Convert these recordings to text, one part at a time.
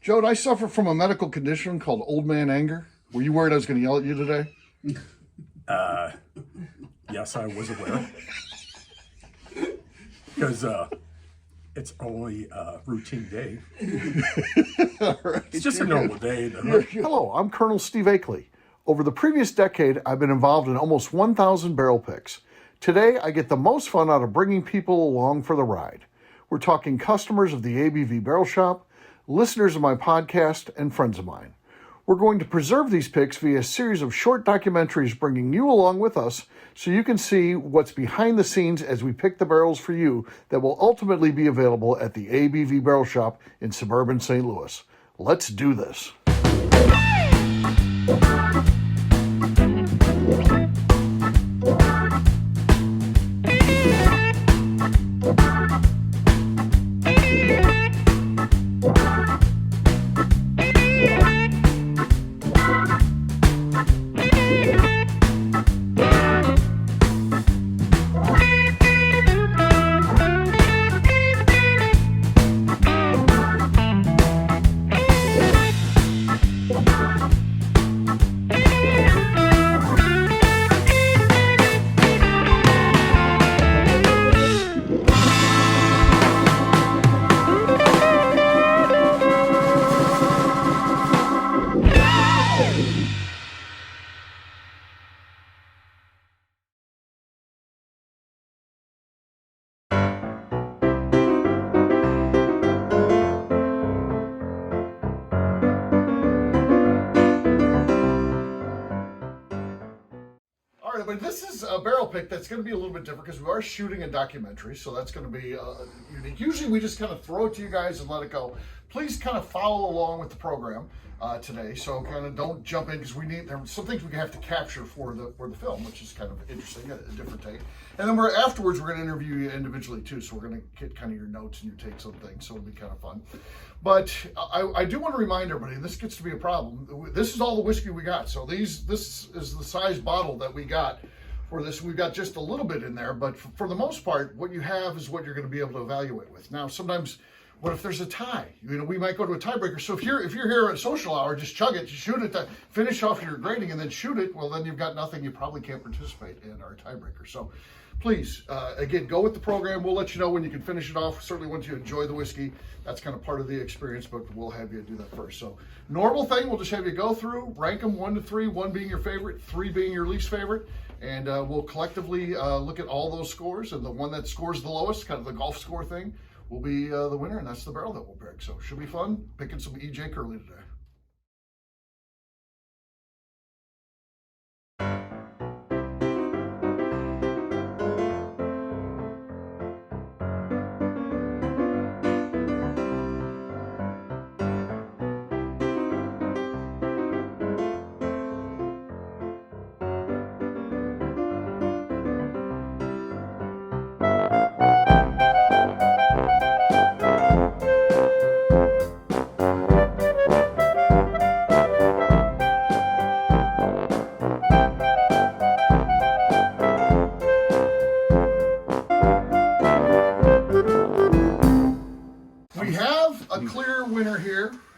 Joe, I suffer from a medical condition called old man anger. Were you worried I was going to yell at you today? Yes, I was aware. Because it's only a routine day. Right, It's just a normal day. Hello, I'm Colonel Steve Akley. Over the previous decade, I've been involved in almost 1,000 barrel picks. Today, I get the most fun out of bringing people along for the ride. We're talking customers of the ABV Barrel Shop, listeners of my podcast, and friends of mine. We're going to preserve these picks via a series of short documentaries bringing you along with us so you can see what's behind the scenes as we pick the barrels for you that will ultimately be available at the ABV Barrel Shop in suburban St. Louis. Let's do this. But this is a barrel pick that's going to be a little bit different because we are shooting a documentary, so that's going to be unique. Usually we just kind of throw it to you guys and let it go. Please kind of follow along with the program today, so kind of don't jump in because there's some things we have to capture for the film, which is kind of interesting, a different take. And then afterwards we're going to interview you individually too, so we're going to get kind of your notes and your takes on things, so it'll be kind of fun. But I do want to remind everybody, this gets to be a problem. This is all the whiskey we got. So this is the size bottle that we got for this. We've got just a little bit in there, but for the most part, what you have is what you're going to be able to evaluate with. Now, sometimes, what if there's a tie? We might go to a tiebreaker. So if you're here at social hour, just chug it, shoot it, finish off your grading, and then shoot it. Well, then you've got nothing. You probably can't participate in our tiebreaker. So please, again, go with the program. We'll let you know when you can finish it off. Certainly once you enjoy the whiskey, that's kind of part of the experience, but we'll have you do that first. So normal thing, we'll just have you go through, rank them 1 to 3, 1 being your favorite, 3 being your least favorite, and we'll collectively look at all those scores, and the one that scores the lowest, kind of the golf score thing, will be the winner, and that's the barrel that we'll pick. So should be fun picking some E.J. Curley today.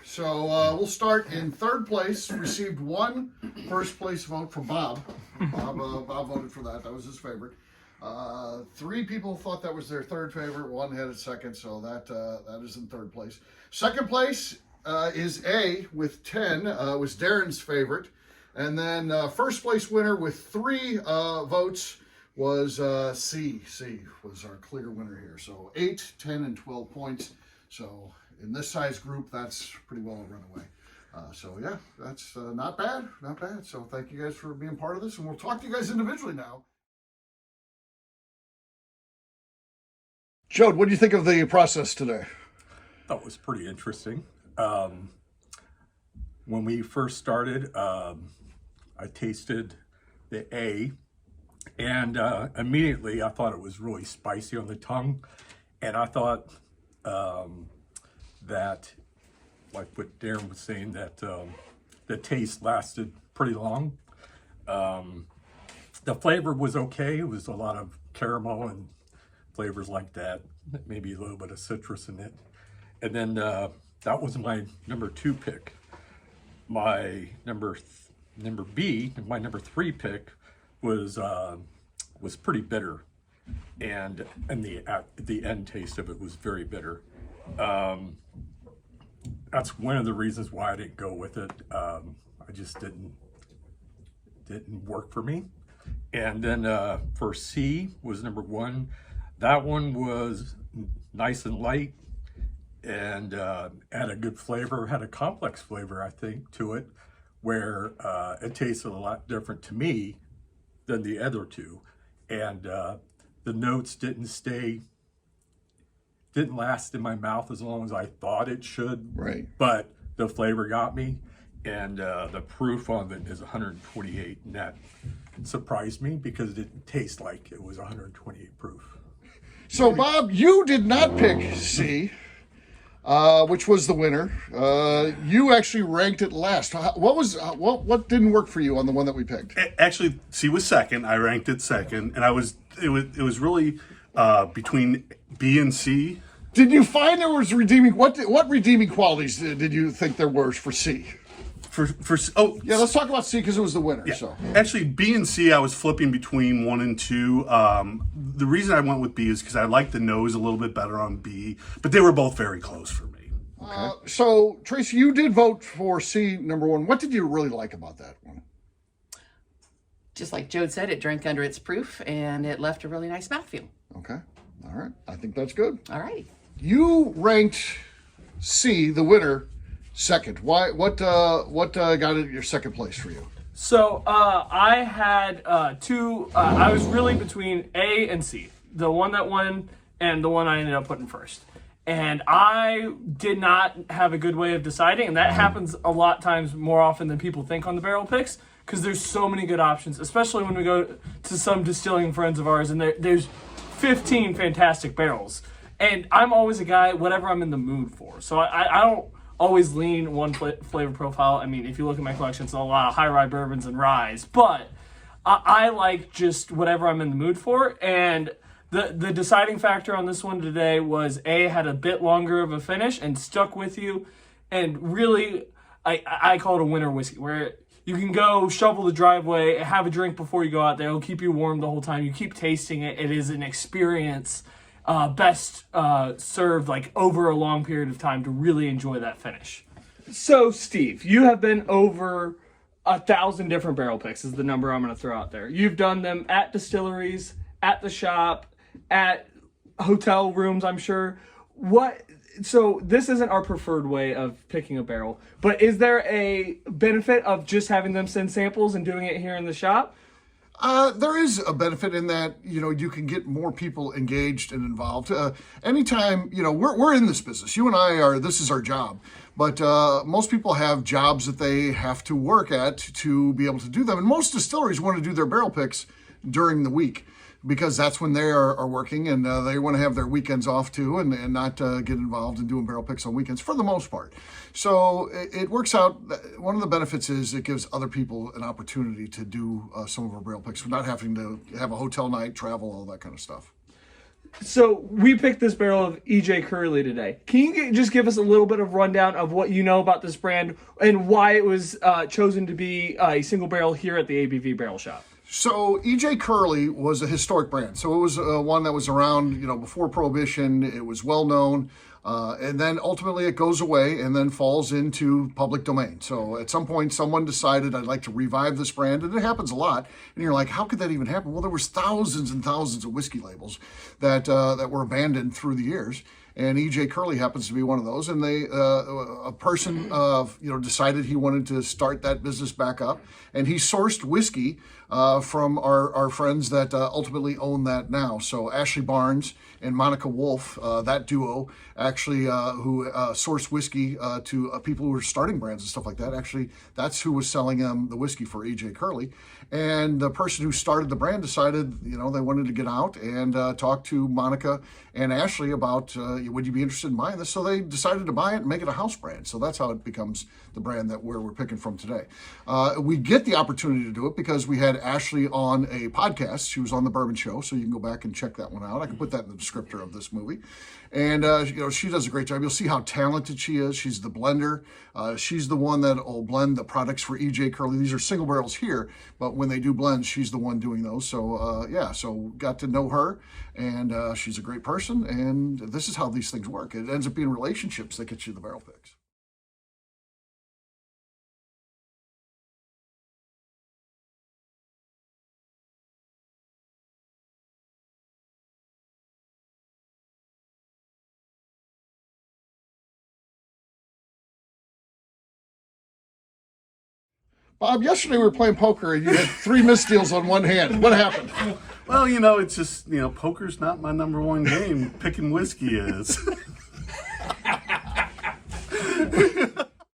So we'll start in third place. Received 1 first place vote from Bob. Bob voted for that. That was his favorite. 3 people thought that was their third favorite. 1 had it second, so that is in third place. Second place is A with 10. Was Darren's favorite. And then first place winner with 3 votes was C. C was our clear winner here. So 8, 10, and 12 points. So in this size group, that's pretty well a runaway. So yeah, that's not bad, not bad. So thank you guys for being part of this, and we'll talk to you guys individually now. Joe, what do you think of the process today? That was pretty interesting. When we first started, I tasted the A, and immediately I thought it was really spicy on the tongue, and I thought that, like what Darren was saying, that the taste lasted pretty long. The flavor was okay. It was a lot of caramel and flavors like that, maybe a little bit of citrus in it. And then that was my number 2 pick. My number 3 pick was pretty bitter, and the end taste of it was very bitter. That's one of the reasons why I didn't go with it. I just didn't work for me. And then for C was number 1. That one was nice and light, and had a good flavor, had a complex flavor, I think, to it, where it tasted a lot different to me than the other 2. And the notes didn't last in my mouth as long as I thought it should. Right. But the flavor got me, and the proof on it is 128, and that surprised me because it didn't taste like it was 128 proof. So, Bob, you did not pick C, which was the winner. You actually ranked it last. What didn't work for you on the one that we picked? Actually, C was second. I ranked it second, and it was really between B and C. Did you find there was redeeming? What redeeming qualities did you think there were for C? Yeah, let's talk about C because it was the winner. Yeah. So actually, B and C, I was flipping between 1 and 2. The reason I went with B is because I liked the nose a little bit better on B, but they were both very close for me. So Tracy, you did vote for C number 1. What did you really like about that one? Just like Joe said, it drank under its proof, and it left a really nice mouthfeel. Okay, all right, I think that's good. All right. You ranked C, the winner, second. Why? What got it your second place for you? So I had 2. I was really between A and C, the one that won and the one I ended up putting first. And I did not have a good way of deciding, and that happens a lot times more often than people think on the barrel picks, because there's so many good options, especially when we go to some distilling friends of ours, and there's 15 fantastic barrels. And I'm always a guy, whatever I'm in the mood for. So I don't always lean one flavor profile. I mean, if you look at my collection, it's a lot of high rye bourbons and ryes, but I like just whatever I'm in the mood for. And the deciding factor on this one today was A, had a bit longer of a finish and stuck with you, and really, I call it a winter whiskey, where you can go shovel the driveway, have a drink before you go out there. It'll keep you warm the whole time. You keep tasting it. It is an experience, best served like over a long period of time to really enjoy that finish. So, Steve, you have been over 1,000 different barrel picks is the number I'm going to throw out there. You've done them at distilleries, at the shop, at hotel rooms, I'm sure. So this isn't our preferred way of picking a barrel, but is there a benefit of just having them send samples and doing it here in the shop? There is a benefit in that, you can get more people engaged and involved. Anytime, we're in this business. You and I this is our job. But most people have jobs that they have to work at to be able to do them. And most distilleries want to do their barrel picks during the week, because that's when they are working, and they want to have their weekends off too, and not get involved in doing barrel picks on weekends for the most part. So it works out. One of the benefits is it gives other people an opportunity to do some of our barrel picks without having to have a hotel night, travel, all that kind of stuff. So we picked this barrel of EJ Curley today. Can you just give us a little bit of rundown of what you know about this brand and why it was chosen to be a single barrel here at the ABV Barrel Shop? So EJ Curley was a historic brand. So it was one that was around, before Prohibition. It was well known. And then ultimately it goes away and then falls into public domain. So at some point, someone decided, I'd like to revive this brand. And it happens a lot. And you're like, how could that even happen? Well, there was thousands and thousands of whiskey labels that were abandoned through the years. And EJ Curley happens to be one of those. And a person decided he wanted to start that business back up. And he sourced whiskey from our friends that ultimately own that now. So Ashley Barnes and Monica Wolf, that duo, actually, who sourced whiskey to people who were starting brands and stuff like that. Actually, that's who was selling them the whiskey for EJ Curley. And the person who started the brand decided, they wanted to get out and talk to Monica and Ashley about, would you be interested in buying this? So they decided to buy it and make it a house brand. So that's how it becomes the brand that we're picking from today. We get the opportunity to do it because we had had Ashley on a podcast. She was on the Bourbon Show, so you can go back and check that one out. I can put that in the descriptor of this movie. And, she does a great job. You'll see how talented she is. She's the blender. She's the one that will blend the products for EJ Curley. These are single barrels here, but when they do blend, she's the one doing those. So, so got to know her, and she's a great person. And this is how these things work. It ends up being relationships that get you the barrel picks. Bob, yesterday we were playing poker and you had 3 misdeals on one hand. What happened? Well, it's just, poker's not my number one game. Picking whiskey is.